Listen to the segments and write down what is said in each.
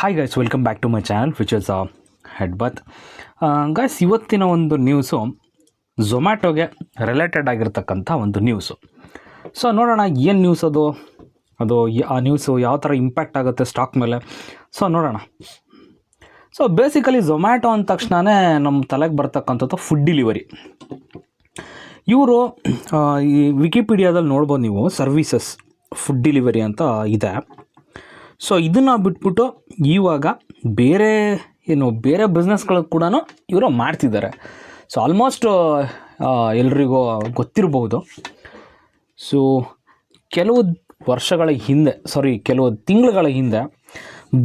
Hi guys, welcome back to my channel which is ಹೆಡ್ಬತ್. Guys, ಇವತ್ತಿನ ಒಂದು news ಝೊಮ್ಯಾಟೋಗೆ related ಆಗಿರ್ತಕ್ಕಂಥ ಒಂದು ನ್ಯೂಸು. ಸೊ ನೋಡೋಣ ಏನು ನ್ಯೂಸ್ ಅದು ಆ ನ್ಯೂಸು ಯಾವ ಥರ ಇಂಪ್ಯಾಕ್ಟ್ ಆಗುತ್ತೆ ಸ್ಟಾಕ್ ಮೇಲೆ. ಸೊ ನೋಡೋಣ. ಸೊ ಬೇಸಿಕಲಿ ಝೊಮ್ಯಾಟೊ ಅಂದ ತಕ್ಷಣವೇ ನಮ್ಮ ತಲೆಗೆ ಬರ್ತಕ್ಕಂಥದ್ದು ಫುಡ್ ಡೆಲಿವರಿ. ಇವರು ಈ ವಿಕಿಪೀಡಿಯಾದಲ್ಲಿ ನೋಡ್ಬೋದು ನೀವು, ಸರ್ವೀಸಸ್ ಫುಡ್ ಡೆಲಿವರಿ ಅಂತ ಇದೆ. ಸೊ ಇದನ್ನು ಬಿಟ್ಬಿಟ್ಟು ಇವಾಗ ಬೇರೆ ಬಿಸ್ನೆಸ್ಗಳು ಕೂಡ ಇವರು ಮಾಡ್ತಿದ್ದಾರೆ. ಸೊ ಆಲ್ಮೋಸ್ಟ್ ಎಲ್ರಿಗೂ ಗೊತ್ತಿರಬಹುದು. ಸೊ ಕೆಲವು ತಿಂಗಳುಗಳ ಹಿಂದೆ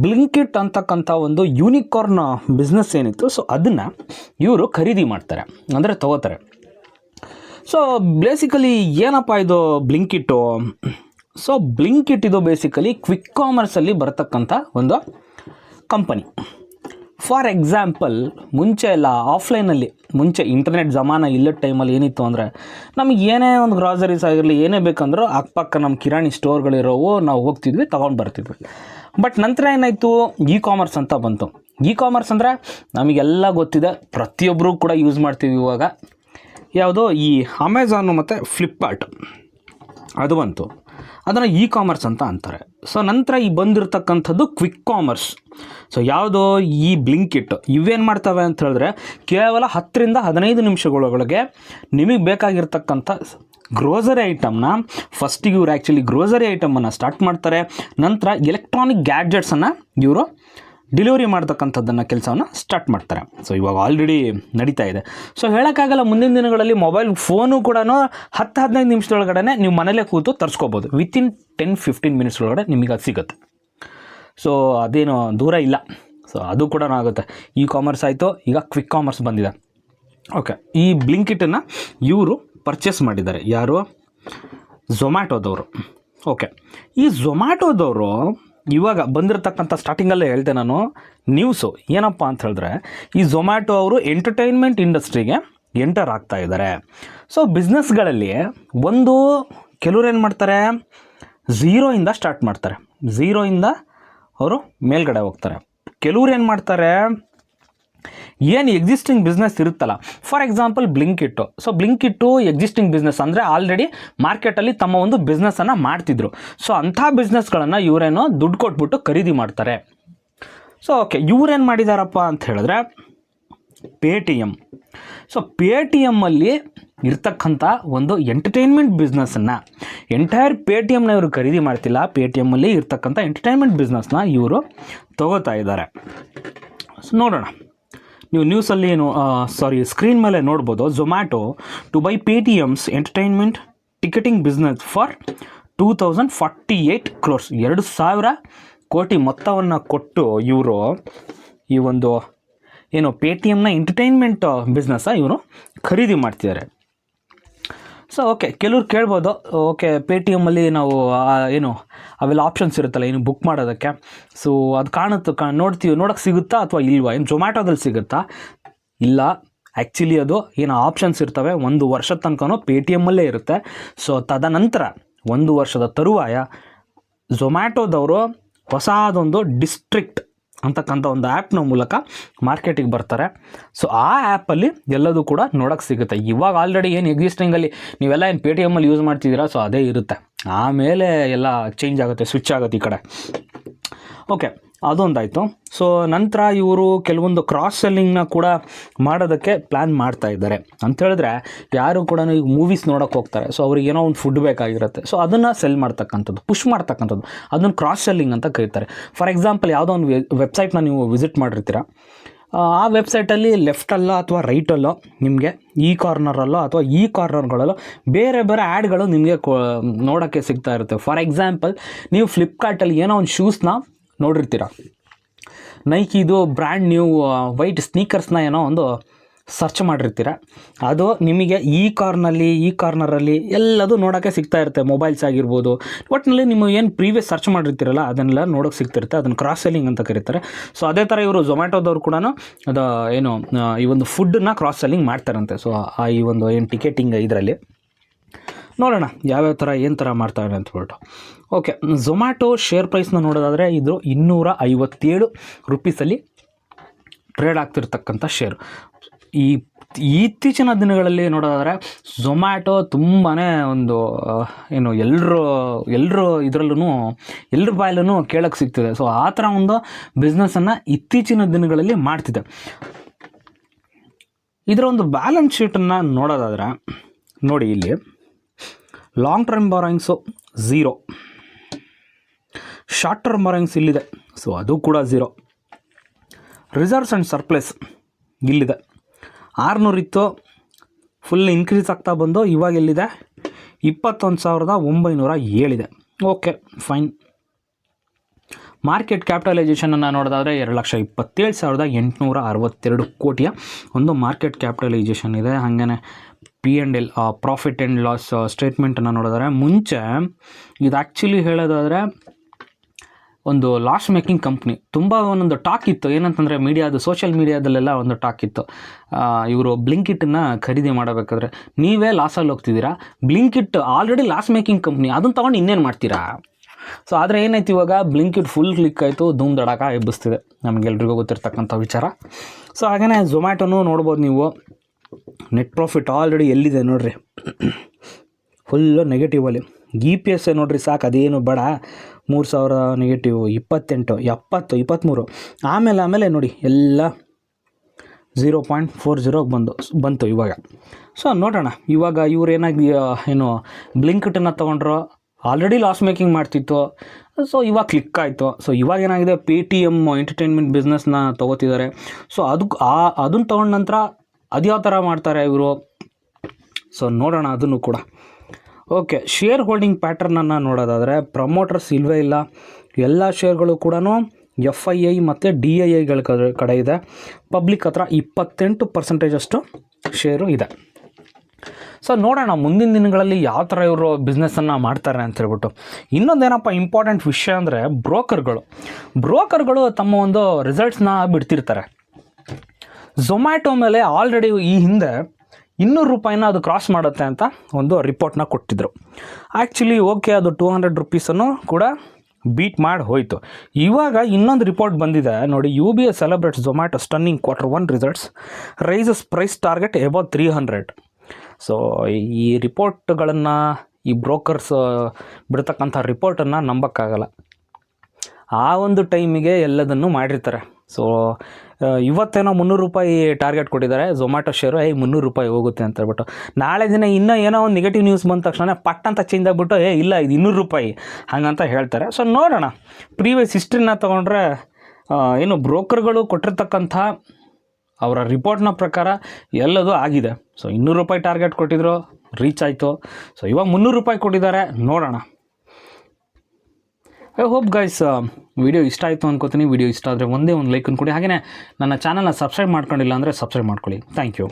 ಬ್ಲಿಂಕಿಟ್ ಅಂತಕ್ಕಂಥ ಒಂದು ಯೂನಿಕಾರ್ನ್ ಬಿಸ್ನೆಸ್ ಏನಿತ್ತು, ಸೊ ಅದನ್ನು ಇವರು ಖರೀದಿ ಮಾಡ್ತಾರೆ, ಅಂದರೆ ತಗೋತಾರೆ. ಸೊ ಬೇಸಿಕಲಿ ಏನಪ್ಪ ಇದು ಬ್ಲಿಂಕಿಟ್ಟು? ಸೊ ಬ್ಲಿಂಕಿಟ್ ಇದು ಬೇಸಿಕಲಿ ಕ್ವಿಕ್ ಕಾಮರ್ಸಲ್ಲಿ ಬರತಕ್ಕಂಥ ಒಂದು ಕಂಪನಿ. ಫಾರ್ ಎಕ್ಸಾಂಪಲ್, ಮುಂಚೆ ಎಲ್ಲ ಆಫ್ಲೈನಲ್ಲಿ, ಇಂಟರ್ನೆಟ್ ಜಮಾನ ಇಲ್ಲದ ಟೈಮಲ್ಲಿ ಏನಿತ್ತು ಅಂದರೆ, ನಮಗೆ ಏನೇ ಒಂದು ಗ್ರಾಸರೀಸ್ ಆಗಿರಲಿ, ಏನೇ ಬೇಕಂದ್ರೂ ಅಕ್ಕಪಕ್ಕ ನಮ್ಮ ಕಿರಾಣಿ ಸ್ಟೋರ್ಗಳಿರೋವು, ನಾವು ಹೋಗ್ತಿದ್ವಿ, ತೊಗೊಂಡು ಬರ್ತಿದ್ವಿ. ಬಟ್ ನಂತರ ಏನಾಯಿತು, ಇ ಕಾಮರ್ಸ್ ಅಂತ ಬಂತು. ಇ ಕಾಮರ್ಸ್ ಅಂದರೆ ನಮಗೆಲ್ಲ ಗೊತ್ತಿದೆ, ಪ್ರತಿಯೊಬ್ಬರೂ ಕೂಡ ಯೂಸ್ ಮಾಡ್ತೀವಿ ಇವಾಗ. ಯಾವುದೋ ಈ ಅಮೆಝಾನು ಮತ್ತು ಫ್ಲಿಪ್ಕಾರ್ಟ್ ಅದು ಬಂತು, ಅದನ್ನು ಇ ಕಾಮರ್ಸ್ ಅಂತ ಅಂತಾರೆ. ಸೊ ನಂತರ ಈ ಬಂದಿರತಕ್ಕಂಥದ್ದು ಕ್ವಿಕ್ ಕಾಮರ್ಸ್. ಸೊ ಯಾವುದೋ ಈ ಬ್ಲಿಂಕಿಟ್ ಇವೇನು ಮಾಡ್ತವೆ ಅಂತ ಹೇಳಿದ್ರೆ, ಕೇವಲ 10ರಿಂದ 15 ನಿಮಿಷಗಳೊಳಗೆ ನಿಮಗೆ ಬೇಕಾಗಿರ್ತಕ್ಕಂಥ ಗ್ರೋಸರಿ ಐಟಮ್ನ ಫಸ್ಟಿಗೆ ಇವರು ಆ್ಯಕ್ಚುಲಿ ಗ್ರೋಸರಿ ಐಟಮನ್ನು ಸ್ಟಾರ್ಟ್ ಮಾಡ್ತಾರೆ. ನಂತರ ಎಲೆಕ್ಟ್ರಾನಿಕ್ ಗ್ಯಾಡ್ಜೆಟ್ಸನ್ನು ಇವರು ಡೆಲಿವರಿ ಮಾಡ್ತಕ್ಕಂಥದ್ದನ್ನು ಕೆಲಸವನ್ನು ಸ್ಟಾರ್ಟ್ ಮಾಡ್ತಾರೆ. ಸೊ ಇವಾಗ ಆಲ್ರೆಡಿ ನಡೀತಾ ಇದೆ. ಸೊ ಹೇಳೋಕ್ಕಾಗಲ್ಲ, ಮುಂದಿನ ದಿನಗಳಲ್ಲಿ ಮೊಬೈಲ್ ಫೋನು ಕೂಡ 10-15 ನಿಮಿಷದೊಳಗಡೆ ನೀವು ಮನೇಲೇ ಕೂತು ತರಿಸ್ಕೋಬೋದು. ವಿತಿನ್ 10-15 ಮಿನಿಟ್ಸ್ ಒಳಗಡೆ ನಿಮಗೆ ಅದು ಸಿಗುತ್ತೆ. ಸೊ ಅದೇನು ದೂರ ಇಲ್ಲ. ಸೊ ಅದು ಕೂಡ ಆಗುತ್ತೆ. ಇ ಕಾಮರ್ಸ್ ಆಯಿತು, ಈಗ ಕ್ವಿಕ್ ಕಾಮರ್ಸ್ ಬಂದಿದೆ. ಓಕೆ, ಈ ಬ್ಲಿಂಕಿಟನ್ನು ಇವರು ಪರ್ಚೇಸ್ ಮಾಡಿದ್ದಾರೆ. ಯಾರು? ಝೊಮ್ಯಾಟೋದವರು. ಓಕೆ, ಈ ಝೊಮ್ಯಾಟೋದವರು ಇವಾಗ ಬಂದಿರತಕ್ಕಂಥ ಸ್ಟಾರ್ಟಿಂಗಲ್ಲೇ ಹೇಳ್ದೆ ನಾನು ನ್ಯೂಸು ಏನಪ್ಪ ಅಂತ ಹೇಳಿದ್ರೆ, ಈ ಝೊಮ್ಯಾಟೊ ಅವರು ಎಂಟರ್ಟೈನ್ಮೆಂಟ್ ಇಂಡಸ್ಟ್ರಿಗೆ ಎಂಟರ್ ಆಗ್ತಾ ಇದ್ದಾರೆ. ಸೊ ಬಿಸ್ನೆಸ್ಗಳಲ್ಲಿ ಕೆಲವ್ರು ಏನು ಮಾಡ್ತಾರೆ, ಝೀರೋಯಿಂದ ಸ್ಟಾರ್ಟ್ ಮಾಡ್ತಾರೆ, ಝೀರೋಯಿಂದ ಅವರು ಮೇಲ್ಗಡೆ ಹೋಗ್ತಾರೆ. ಕೆಲವ್ರು ಏನು ಮಾಡ್ತಾರೆ, ಏನು ಎಕ್ಸಿಸ್ಟಿಂಗ್ ಬಿಸ್ನೆಸ್ ಇರುತ್ತಲ್ಲ, for example Blinkit. So Blinkit existing business ಅಂದರೆ ಆಲ್ರೆಡಿ ಮಾರ್ಕೆಟಲ್ಲಿ ತಮ್ಮ ಒಂದು ಬಿಸ್ನೆಸ್ಸನ್ನು ಮಾಡ್ತಿದ್ರು. ಸೊ ಅಂಥ ಬಿಸ್ನೆಸ್ಗಳನ್ನು ಇವರೇನೋ ದುಡ್ಡು ಕೊಟ್ಬಿಟ್ಟು ಖರೀದಿ ಮಾಡ್ತಾರೆ. ಸೊ ಓಕೆ, ಇವರೇನು ಮಾಡಿದಾರಪ್ಪ ಅಂತ ಹೇಳಿದ್ರೆ, ಪೇಟಿಎಮ್. ಸೊ ಪೇಟಿಎಮ್ಮಲ್ಲಿ ಇರ್ತಕ್ಕಂಥ ಒಂದು ಎಂಟರ್ಟೈನ್ಮೆಂಟ್ ಬಿಸ್ನೆಸ್ಸನ್ನು, ಎಂಟೈರ್ ಪೇಟಿಎಮ್ನ ಇವರು ಖರೀದಿ ಮಾಡ್ತಿಲ್ಲ, ಪೇಟಿಎಮ್ಮಲ್ಲಿ ಇರ್ತಕ್ಕಂಥ ಎಂಟರ್ಟೈನ್ಮೆಂಟ್ ಬಿಸ್ನೆಸ್ನ ಇವರು ತಗೋತಾ ಇದ್ದಾರೆ. ಸೊ ನೋಡೋಣ. ನೀವು ನ್ಯೂಸಲ್ಲಿ ಸ್ಕ್ರೀನ್ ಮೇಲೆ ನೋಡ್ಬೋದು, Zomato to buy Paytm's entertainment ticketing business for 2048 crores, 2000 ಕೋಟಿ ಮೊತ್ತವನ್ನು ಕೊಟ್ಟು ಇವರು ಈ ಒಂದು ಪೇಟಿಎಮ್ನ ಎಂಟರ್ಟೈನ್ಮೆಂಟ್ ಬಿಸ್ನೆಸ್ಸ ಇವರು ಖರೀದಿ ಮಾಡ್ತಿದ್ದಾರೆ. ಸೊ ಓಕೆ, ಕೆಲವ್ರು ಕೇಳ್ಬೋದು, ಓಕೆ ಪೇಟಿಎಮ್ಮಲ್ಲಿ ನಾವು ಅವೆಲ್ಲ ಆಪ್ಷನ್ಸ್ ಇರುತ್ತಲ್ಲ ಬುಕ್ ಮಾಡೋದಕ್ಕೆ. ಸೊ ಅದು ನೋಡೋಕ್ಕೆ ಸಿಗುತ್ತಾ ಅಥವಾ ಇಲ್ವಾ? ಝೊಮ್ಯಾಟೋದಲ್ಲಿ ಸಿಗುತ್ತಾ? ಇಲ್ಲ, ಆ್ಯಕ್ಚುಲಿ ಅದು ಆಪ್ಷನ್ಸ್ ಇರ್ತವೆ. 1 ವರ್ಷದ ತನಕ ಪೇಟಿಎಮ್ಮಲ್ಲೇ ಇರುತ್ತೆ. ಸೊ ತದನಂತರ 1 ವರ್ಷದ ತರುವಾಯ ಝೊಮ್ಯಾಟೋದವರು ಹೊಸದೊಂದು ಡಿಸ್ಟ್ರಿಕ್ಟ್ ಅಂತಕ್ಕಂಥ ಒಂದು ಆ್ಯಪ್ನ ಮೂಲಕ ಮಾರ್ಕೆಟಿಗೆ ಬರ್ತಾರೆ. ಸೊ ಆ ಆ್ಯಪಲ್ಲಿ ಎಲ್ಲದೂ ಕೂಡ ನೋಡೋಕ್ಕೆ ಸಿಗುತ್ತೆ. ಇವಾಗ ಆಲ್ರೆಡಿ ಎಕ್ಸಿಸ್ಟಿಂಗಲ್ಲಿ ನೀವೆಲ್ಲ ಪೇಟಿಎಮ್ಮಲ್ಲಿ ಯೂಸ್ ಮಾಡ್ತಿದ್ದೀರಾ, ಸೊ ಅದೇ ಇರುತ್ತೆ. ಆಮೇಲೆ ಎಲ್ಲ ಚೇಂಜ್ ಆಗುತ್ತೆ, ಸ್ವಿಚ್ ಆಗುತ್ತೆ ಈ ಕಡೆ. ಓಕೆ, ಅದೊಂದಾಯಿತು. ಸೊ ನಂತರ ಇವರು ಕೆಲವೊಂದು ಕ್ರಾಸ್ ಸೆಲ್ಲಿಂಗ್ನ ಕೂಡ ಮಾಡೋದಕ್ಕೆ ಪ್ಲ್ಯಾನ್ ಮಾಡ್ತಾ ಇದ್ದಾರೆ. ಅಂಥೇಳಿದ್ರೆ ಯಾರು ಕೂಡ ಈಗ ಮೂವೀಸ್ ನೋಡೋಕ್ಕೆ ಹೋಗ್ತಾರೆ. ಸೊ ಅವ್ರಿಗೆ ಒಂದು ಫುಡ್ ಬೇಕಾಗಿರುತ್ತೆ. ಸೊ ಅದನ್ನು ಸೆಲ್ ಮಾಡ್ತಕ್ಕಂಥದ್ದು, ಪುಷ್ ಮಾಡ್ತಕ್ಕಂಥದ್ದು, ಅದನ್ನು ಕ್ರಾಸ್ ಸೆಲ್ಲಿಂಗ್ ಅಂತ ಕರೀತಾರೆ. ಫಾರ್ ಎಕ್ಸಾಂಪಲ್, ಯಾವುದೋ ಒಂದು ವೆಬ್ಸೈಟ್ನ ನೀವು ವಿಸಿಟ್ ಮಾಡಿರ್ತೀರ, ಆ ವೆಬ್ಸೈಟಲ್ಲಿ ಲೆಫ್ಟಲ್ಲೋ ಅಥವಾ ರೈಟಲ್ಲೋ ನಿಮಗೆ ಈ ಕಾರ್ನರಲ್ಲೋ ಅಥವಾ ಈ ಕಾರ್ನರ್ಗಳಲ್ಲೋ ಬೇರೆ ಬೇರೆ ಆ್ಯಡ್ಗಳು ನಿಮಗೆ ನೋಡೋಕ್ಕೆ ಸಿಗ್ತಾ ಇರುತ್ತೆ. ಫಾರ್ ಎಕ್ಸಾಂಪಲ್, ನೀವು ಫ್ಲಿಪ್ಕಾರ್ಟಲ್ಲಿ ಒಂದು ಶೂಸ್ನ ನೋಡಿರ್ತೀರ, ನೈಕಿದು ಬ್ರ್ಯಾಂಡ್ ನ್ಯೂ ವೈಟ್ ಸ್ನೀಕರ್ಸ್ನ ಒಂದು ಸರ್ಚ್ ಮಾಡಿರ್ತೀರ. ಅದು ನಿಮಗೆ ಈ ಕಾರ್ನರಲ್ಲಿ ಎಲ್ಲದೂ ನೋಡೋಕ್ಕೆ ಸಿಗ್ತಾ ಇರುತ್ತೆ. ಮೊಬೈಲ್ಸ್ ಆಗಿರ್ಬೋದು, ಒಟ್ಟಿನಲ್ಲಿ ನೀವು ಪ್ರೀವಿಯಸ್ ಸರ್ಚ್ ಮಾಡಿರ್ತೀರಲ್ಲ ಅದನ್ನೆಲ್ಲ ನೋಡೋಕ್ಕೆ ಸಿಗ್ತಿರುತ್ತೆ. ಅದನ್ನು ಕ್ರಾಸ್ ಸೆಲ್ಲಿಂಗ್ ಅಂತ ಕರೀತಾರೆ. ಸೊ ಅದೇ ಥರ ಇವರು ಝೊಮ್ಯಾಟೋದವ್ರು ಕೂಡ ಅದು ಈ ಒಂದು ಫುಡ್ಡನ್ನ ಕ್ರಾಸ್ ಸೆಲ್ಲಿಂಗ್ ಮಾಡ್ತಾರಂತೆ. ಸೊ ಈ ಒಂದು ಟಿಕೆಟಿಂಗ್ ಇದರಲ್ಲಿ ನೋಡೋಣ ಯಾವ್ಯಾವ ಥರ ಏನು ಥರ ಮಾಡ್ತಾರೆ ಅಂತ ಹೇಳ್ಬಿಟ್ಟು. ಓಕೆ, ಝೊಮ್ಯಾಟೊ ಶೇರ್ ಪ್ರೈಸ್ನ ನೋಡೋದಾದರೆ ಇದು 257 ರೂಪೀಸಲ್ಲಿ ಟ್ರೇಡ್ ಆಗ್ತಿರ್ತಕ್ಕಂಥ ಶೇರು. ಇತ್ತೀಚಿನ ದಿನಗಳಲ್ಲಿ ನೋಡೋದಾದರೆ ಝೊಮ್ಯಾಟೊ ತುಂಬಾ ಒಂದು ಏನು ಎಲ್ಲರೂ ಇದರಲ್ಲೂ ಎಲ್ಲರ ಬಾಯಲ್ಲೂ ಕೇಳೋಕ್ಕೆ ಸಿಗ್ತಿದೆ. ಸೊ ಆ ಥರ ಒಂದು ಬಿಸ್ನೆಸ್ಸನ್ನು ಇತ್ತೀಚಿನ ದಿನಗಳಲ್ಲಿ ಮಾಡ್ತಿದೆ. ಇದರ ಒಂದು ಬ್ಯಾಲೆನ್ಸ್ ಶೀಟನ್ನು ನೋಡೋದಾದರೆ ನೋಡಿ, ಇಲ್ಲಿ long term borrowings 0, short term borrowings ಇಲ್ಲಿದೆ, ಸೊ ಅದು ಕೂಡ 0. ರಿಸರ್ವ್ಸ್ ಆ್ಯಂಡ್ ಸರ್ಪ್ಲಸ್ ಇಲ್ಲಿದೆ, 600 ಇತ್ತು, ಫುಲ್ ಇನ್ಕ್ರೀಸ್ ಆಗ್ತಾ ಬಂದು ಇವಾಗ ಎಲ್ಲಿದೆ 21,907 ಇದೆ. Okay fine. ಮಾರ್ಕೆಟ್ ಕ್ಯಾಪಿಟಲೈಸೇಷನನ್ನು ನೋಡೋದಾದರೆ 2,27,862 ಕೋಟಿಯ ಒಂದು ಮಾರ್ಕೆಟ್ ಕ್ಯಾಪಿಟಲೈಸೇಷನ್ ಇದೆ. ಹಾಗೆಯೇ P&L ಪ್ರಾಫಿಟ್ ಆ್ಯಂಡ್ ಲಾಸ್ ಸ್ಟೇಟ್ಮೆಂಟನ್ನು ನೋಡೋದಾದರೆ ಮುಂಚೆ ಇದು ಆ್ಯಕ್ಚುಲಿ ಹೇಳೋದಾದರೆ ಒಂದು ಲಾಸ್ ಮೇಕಿಂಗ್ ಕಂಪ್ನಿ. ತುಂಬ ಒಂದೊಂದು ಟಾಕ್ ಇತ್ತು, ಏನಂತಂದರೆ ಸೋಷಿಯಲ್ ಮೀಡಿಯಾದಲ್ಲೆಲ್ಲ ಒಂದು ಟಾಕ್ ಇತ್ತು, ಇವರು ಬ್ಲಿಂಕಿಟನ್ನು ಖರೀದಿ ಮಾಡಬೇಕಾದ್ರೆ ನೀವೇ ಲಾಸಲ್ಲಿ ಹೋಗ್ತಿದ್ದೀರಾ, Blinkit already loss making company, ಅದನ್ನು ತೊಗೊಂಡು ಇನ್ನೇನು ಮಾಡ್ತೀರಾ. ಸೊ ಆದರೆ ಏನಾಯ್ತು, ಇವಾಗ ಬ್ಲಿಂಕಿಟ್ ಫುಲ್ ಕ್ಲಿಕ್ ಆಯಿತು, ಧೂಮ್ ದಡಾಕ ಎಬ್ಬಿಸ್ತಿದೆ, ನಮಗೆಲ್ರಿಗೂ ಗೊತ್ತಿರ್ತಕ್ಕಂಥ ವಿಚಾರ. ಸೊ ಹಾಗೆಯೇ ಝೊಮ್ಯಾಟೊನೂ ನೋಡ್ಬೋದು ನೀವು, ನೆಟ್ ಪ್ರಾಫಿಟ್ ಆಲ್ರೆಡಿ ಎಲ್ಲಿದೆ ನೋಡಿರಿ, ಫುಲ್ಲು ನೆಗೆಟಿವಲ್ಲಿ. EPS ನೋಡಿರಿ ಸಾಕು, ಅದೇನು ಬೇಡ, 3,000 ನೆಗೆಟಿವ್, 28, 70, 23, ಆಮೇಲೆ ನೋಡಿ ಎಲ್ಲ 0.40 ಬಂತು ಇವಾಗ. ಸೊ ನೋಡೋಣ ಇವಾಗ ಇವ್ರು ಏನು ಬ್ಲಿಂಕಿಟನ್ನು ತೊಗೊಂಡ್ರು, ಆಲ್ರೆಡಿ ಲಾಸ್ ಮೇಕಿಂಗ್ ಮಾಡ್ತಿತ್ತು, ಸೊ ಇವಾಗ ಕ್ಲಿಕ್ ಆಯಿತು. ಸೊ ಇವಾಗ ಏನಾಗಿದೆ, Paytm ಎಂಟರ್ಟೈನ್ಮೆಂಟ್ ಬಿಸ್ನೆಸ್ನ ತೊಗೋತಿದ್ದಾರೆ. ಸೊ ಅದನ್ನು ತೊಗೊಂಡ ನಂತರ ಅದು ಯಾವ ಥರ ಮಾಡ್ತಾರೆ ಇವರು, ಸೊ ನೋಡೋಣ ಅದನ್ನು ಕೂಡ. ಓಕೆ, ಶೇರ್ ಹೋಲ್ಡಿಂಗ್ ಪ್ಯಾಟರ್ನನ್ನು ನೋಡೋದಾದರೆ ಪ್ರಮೋಟರ್ಸ್ ಇಲ್ಲವೇ ಇಲ್ಲ, ಎಲ್ಲ ಶೇರ್ಗಳು ಕೂಡ FII ಮತ್ತು DIIಗಳ ಕಡೆ ಇದೆ. ಪಬ್ಲಿಕ್ ಹತ್ರ 28% ಶೇರು ಇದೆ. ಸೊ ನೋಡೋಣ ಮುಂದಿನ ದಿನಗಳಲ್ಲಿ ಯಾವ ಥರ ಇವರು ಬಿಸ್ನೆಸ್ಸನ್ನು ಮಾಡ್ತಾರೆ ಅಂತ ಹೇಳ್ಬಿಟ್ಟು. ಇನ್ನೊಂದೇನಪ್ಪ ಇಂಪಾರ್ಟೆಂಟ್ ವಿಷಯ ಅಂದರೆ ಬ್ರೋಕರ್ಗಳು ತಮ್ಮ ಒಂದು ರಿಸಲ್ಟ್ಸ್ನ ಬಿಡ್ತಿರ್ತಾರೆ. ಝೊಮ್ಯಾಟೊ ಮೇಲೆ ಆಲ್ರೆಡಿ ಈ ಹಿಂದೆ 200 ರೂಪಾಯಿನ ಅದು ಕ್ರಾಸ್ ಮಾಡುತ್ತೆ ಅಂತ ಒಂದು ರಿಪೋರ್ಟ್ನ ಕೊಟ್ಟಿದ್ದರು. ಆ್ಯಕ್ಚುಲಿ ಓಕೆ, ಅದು 200 ರೂಪೀಸನ್ನು ಕೂಡ ಬೀಟ್ ಮಾಡಿ ಹೋಯಿತು. ಇವಾಗ ಇನ್ನೊಂದು ರಿಪೋರ್ಟ್ ಬಂದಿದೆ ನೋಡಿ, UBS celebrates Zomato stunning Q1 results, raises price target above 300. So ಈ ರಿಪೋರ್ಟ್ಗಳನ್ನು ಈ ಬ್ರೋಕರ್ಸ್ ಬಿಡ್ತಕ್ಕಂಥ ರಿಪೋರ್ಟನ್ನು ನಂಬೋಕ್ಕಾಗಲ್ಲ. ಆ ಒಂದು ಟೈಮಿಗೆ ಎಲ್ಲದನ್ನು ಮಾಡಿರ್ತಾರೆ. ಸೊ ಇವತ್ತೇನೋ 300 ರೂಪಾಯಿ ಟಾರ್ಗೆಟ್ ಕೊಟ್ಟಿದ್ದಾರೆ ಝೊಮ್ಯಾಟೊ ಶೇರು, 300 ರೂಪಾಯಿ ಹೋಗುತ್ತೆ ಅಂತ ಹೇಳ್ಬಿಟ್ಟು. ನಾಳೆ ದಿನ ಇನ್ನೂ ಏನೋ ಒಂದು ನೆಗೆಟಿವ್ ನ್ಯೂಸ್ ಬಂದ ತಕ್ಷಣ ಪಟ್ ಅಂತ ಚೇಂಜ್ ಆಗಿಬಿಟ್ಟು ಇಲ್ಲ ಇದು 200 ರೂಪಾಯಿ ಹಾಗಂತ ಹೇಳ್ತಾರೆ. ಸೊ ನೋಡೋಣ, ಪ್ರೀವಿಯಸ್ ಹಿಸ್ಟ್ರಿನ ತೊಗೊಂಡ್ರೆ ಏನು ಬ್ರೋಕರ್ಗಳು ಕೊಟ್ಟಿರ್ತಕ್ಕಂಥ ಅವರ ರಿಪೋರ್ಟ್ನ ಪ್ರಕಾರ ಎಲ್ಲದೂ ಆಗಿದೆ. ಸೊ 200 ರೂಪಾಯಿ ಟಾರ್ಗೆಟ್ ಕೊಟ್ಟಿದ್ರು, ರೀಚ್ ಆಯಿತು. ಸೊ ಇವಾಗ 300 ರೂಪಾಯಿ ಕೊಟ್ಟಿದ್ದಾರೆ, ನೋಡೋಣ. ಐ ಹೋಪ್ ಗೈಸ್ ವಿಡಿಯೋ ಇಷ್ಟ ಆಯಿತು ಅನ್ಕೋತೀನಿ. ವಿಡಿಯೋ ಇಷ್ಟ ಆದರೆ ಒಂದೇ ಒಂದು ಲೈಕನ್ನು ಕೊಡಿ. ಹಾಗೆಯೇ ನನ್ನ ಚಾನಲ್ನ ಸಬ್ಸ್ಕ್ರೈಬ್ ಮಾಡ್ಕೊಂಡಿಲ್ಲ ಅಂದರೆ ಸಬ್ಸ್ಕ್ರೈಬ್ ಮಾಡ್ಕೊಳ್ಳಿ. Thank you.